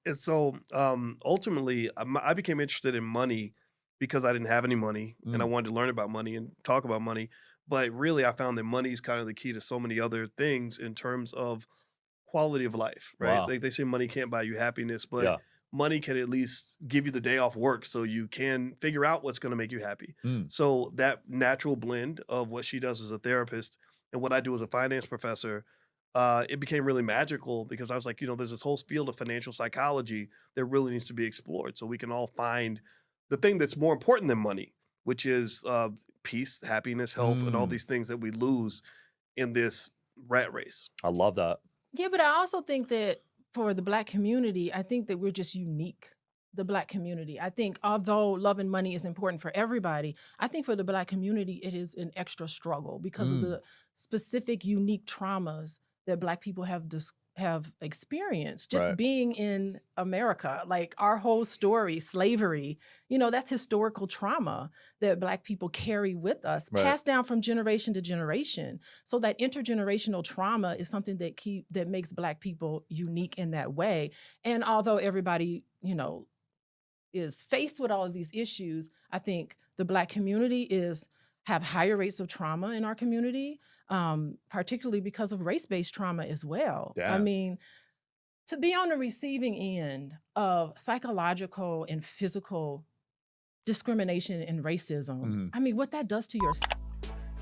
And so, ultimately, I became interested in money because I didn't have any money and I Mm, wanted to learn about money and talk about money. But really, I found that money is kind of the key to so many other things in terms of quality of life, right? wow. They say money can't buy you happiness, but Yeah. money can at least give you the day off work so you can figure out what's going to make you happy. Mm, So, that natural blend of what she does as a therapist and what I do as a finance professor, it became really magical because I was like, there's this whole field of financial psychology that really needs to be explored so we can all find the thing that's more important than money, which is peace, happiness, health, and all mm. these things that we lose in this rat race. I love that. Yeah, but I also think that for the Black community, I think that we're just unique. The Black community. I think although love and money is important for everybody, I think for the Black community, it is an extra struggle because of Mm, the specific, unique traumas that Black people have experienced just right, being in America. Like our whole story, slavery, that's historical trauma that Black people carry with us, right. passed down from generation to generation. So that intergenerational trauma is something that makes Black people unique in that way. And although everybody, is faced with all of these issues, I think the Black community is have higher rates of trauma in our community, particularly because of race-based trauma as well. I Damn. mean, to be on the receiving end of psychological and physical discrimination and racism, Mhm. I mean, what that does to your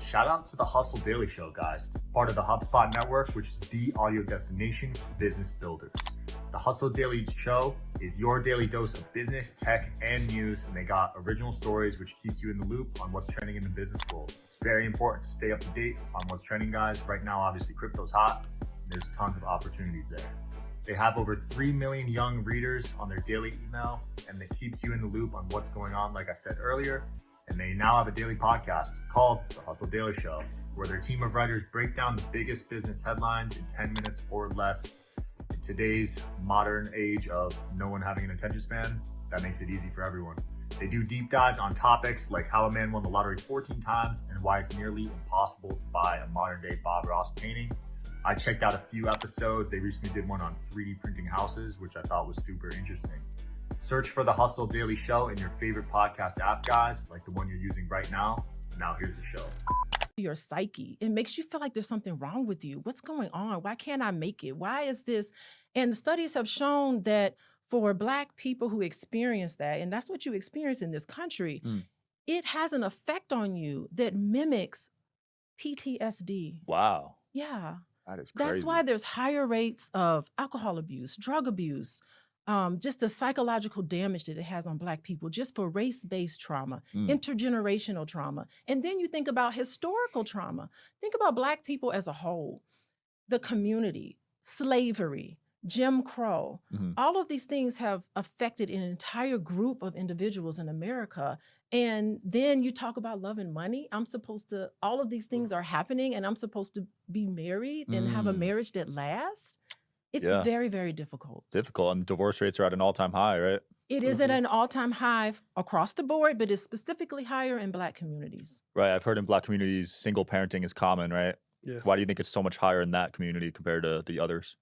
Shout out to the Hustle Daily Show, guys, part of the HubSpot network, which is the audio destination for business builders. The Hustle Daily Show is your daily dose of business, tech, and news, and they got original stories which keeps you in the loop on what's trending in the business world. It's very important to stay up to date on what's trending, guys. Right now, obviously, crypto's hot. There's tons of opportunities there. They have over 3 million young readers on their daily email, and it keeps you in the loop on what's going on, like I said earlier. And they now have a daily podcast called The Hustle Daily Show, where their team of writers break down the biggest business headlines in 10 minutes or less. In today's modern age of no one having an attention span, that makes it easy for everyone. They do deep dives on topics like how a man won the lottery 14 times and why it's nearly impossible to buy a modern day Bob Ross painting. I checked out a few episodes. They recently did one on 3D printing houses, which I thought was super interesting. Search for the Hustle Daily Show in your favorite podcast app, guys, like the one you're using right now. Now here's the show. your psyche. It makes you feel like there's something wrong with you. What's going on? Why can't I make it? Why is this? And studies have shown that for Black people who experience that, and that's what you experience in this country, Mm. it has an effect on you that mimics PTSD. Wow. Yeah. That is That's crazy. why there's higher rates of alcohol abuse, drug abuse, just the psychological damage that it has on Black people, just for race-based trauma, Mm, intergenerational trauma. And then you think about historical trauma. Think about Black people as a whole, the community, slavery, Jim Crow. mhm. All of these things have affected an entire group of individuals in America. And then you talk about love and money. All of these things are happening, and I'm supposed to be married and have a Mm, marriage that lasts. It's yeah. very, very difficult. Difficult, and divorce rates are at an all-time high, right? It is at Mhm. an all-time high across the board, but it's specifically higher in Black communities. Right, I've heard in Black communities, single parenting is common, right? Yeah. Why do you think it's so much higher in that community compared to the others?